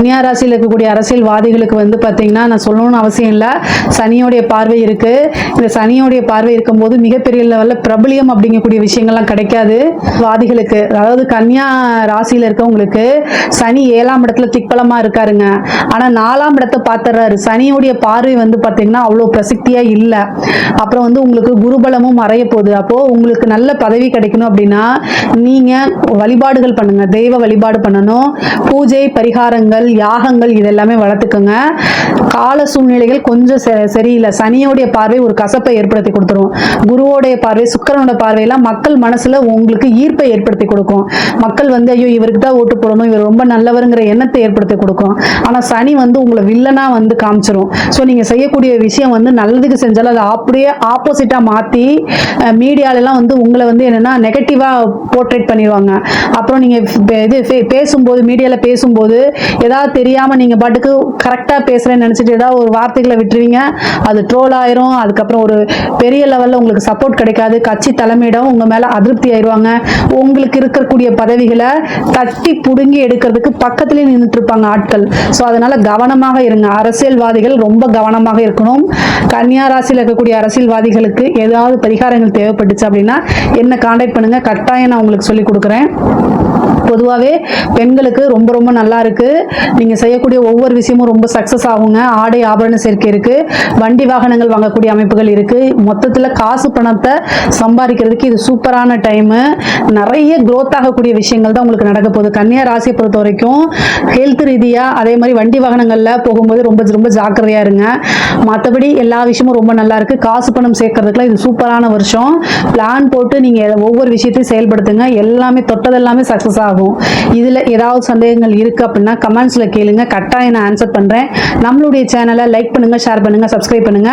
கன்னியா ராசியில் இருக்கக்கூடிய அரசியல்வாதிகளுக்கு வந்து பார்த்தீங்கன்னா நான் சொல்லணும்னு அவசியம் இல்லை, சனியோடைய பார்வை இருக்கு. இந்த சனியோடைய பார்வை இருக்கும்போது மிகப்பெரிய லெவலில் பிரபலியம் அப்படிங்கக்கூடிய விஷயங்கள்லாம் கிடைக்காது வாதிகளுக்கு. அதாவது கன்னியா ராசியில் இருக்கவங்களுக்கு சனி 7ஆம் இடத்துல திக்பலமா இருக்காருங்க. ஆனால் 4ஆம் இடத்தை பார்த்துறாரு. சனியோடைய பார்வை வந்து பார்த்தீங்கன்னா அவ்வளோ பிரசித்தியா இல்லை. அப்புறம் வந்து உங்களுக்கு குருபலமும் மறைய போகுது. அப்போ உங்களுக்கு நல்ல பதவி கிடைக்கணும் அப்படின்னா நீங்க வழிபாடுகள் பண்ணுங்க, தெய்வ வழிபாடு பண்ணணும், பூஜை பரிகாரங்கள் யாகங்கள் இதெல்லாமே வளர்த்துக்கோங்க. கால சூழ்நிலைகள் கொஞ்சம் சரியில்லை. சனியோடைய பார்வை ஒரு கசப்பை ஏற்படுத்தி கொடுத்துரும். குருவோடைய பார்வை, சுக்கிரனோட பார்வையெல்லாம் மக்கள் மனசுல உங்களுக்கு ஈர்ப்பை ஏற்படுத்தி கொடுக்கும். மக்கள் வந்து ஐயோ இவருக்கு தான் ஓட்டு போடணும், இவர் ரொம்ப நல்லவருங்கிற எண்ணத்தை ஏற்படுத்தி கொடுக்கும். ஆனா சனி வந்து உங்களை வில்லனா வந்து காமிச்சிரும். ஸோ நீங்க செய்யக்கூடிய விஷயம் வந்து நல்லதுக்கு செஞ்சாலும் அதை அப்படியே ஆப்போசிட்டா மாத்தி மீடியாலெல்லாம் வந்து உங்களை வந்து என்னன்னா நெகட்டிவா போர்ட்ரேட் பண்ணிடுவாங்க. அப்புறம் நீங்க பேசும்போது மீடியால பேசும்போது ஏதாவது தெரியாம நீங்க பாட்டுக்கு கரெக்டா பேசுறேன்னு நினைச்சிட்டு ஏதாவது ஒரு வார்த்தைகளை விட்டுருவீங்க, அது ட்ரோல் ஆயிரும். அதுக்கப்புறம் ஒரு பெரிய லெவல்ல உங்களுக்கு சப்போர்ட் கிடைக்காது. கட்சி தலைமையிடம் உங்க மேல அதிருப்தி ஆயிடுவாங்க. உங்களுக்கு இருக்கக்கூடிய பதவிகளை தட்டி புடுங்கி எடுக்கிறதுக்கு பக்கத்திலே நின்றுட்டு இருப்பாங்க ஆட்கள். ஸோ அதனால கவனமாக இருங்க. அரசியல்வாதிகள் ரொம்ப கவனமாக இருக்கணும். கன்னியா ராசியில் இருக்கக்கூடிய அரசியல்வாதிகளுக்கு ஏதாவது பரிகாரங்கள் தேவைப்பட்டுச்சு அப்படின்னா என்ன கான்டாக்ட் பண்ணுங்க, கட்டாயம் நான் உங்களுக்கு சொல்லி கொடுக்குறேன். பொதுவாகவே பெண்களுக்கு ரொம்ப ரொம்ப நல்லா இருக்கு. நீங்க செய்யக்கூடிய ஒவ்வொரு விஷயமும் ரொம்ப சக்சஸ் ஆகுங்க. ஆடை ஆபரண சேர்க்கை இருக்கு, வண்டி வாகனங்கள் வாங்கக்கூடிய அமைப்புகள் இருக்கு. மொத்தத்தில் காசு பணத்தை சம்பாதிக்கிறதுக்கு இது சூப்பரான டைம். நிறைய growth ஆகக்கூடிய விஷயங்கள் தான் உங்களுக்கு நடக்க போகுது. கன்னியா ராசியை பொறுத்த வரைக்கும் ஹெல்த் ரீதியா அதே மாதிரி வண்டி வாகனங்கள்ல போகும்போது ரொம்ப ரொம்ப ஜாக்கிரதையா இருங்க. மற்றபடி எல்லா விஷயமும் ரொம்ப நல்லா இருக்கு. காசு பணம் சேர்க்கறதுக்குலாம் இது சூப்பரான வருஷம். பிளான் போட்டு நீங்க ஒவ்வொரு விஷயத்தையும் செயல்படுத்துங்க. எல்லாமே தொட்டதெல்லாமே சக்சஸ் ஆகும். இதுல ஏதாவது சந்தேகங்கள் இருக்கு அப்படின்னா கமெண்ட்ஸ்ல கேளுங்க, கட்டாயம் நான் ஆன்சர் பண்றேன். நம்மளுடைய சேனலை லைக் பண்ணுங்க, ஷேர் பண்ணுங்க, சப்ஸ்கிரைப் பண்ணுங்க.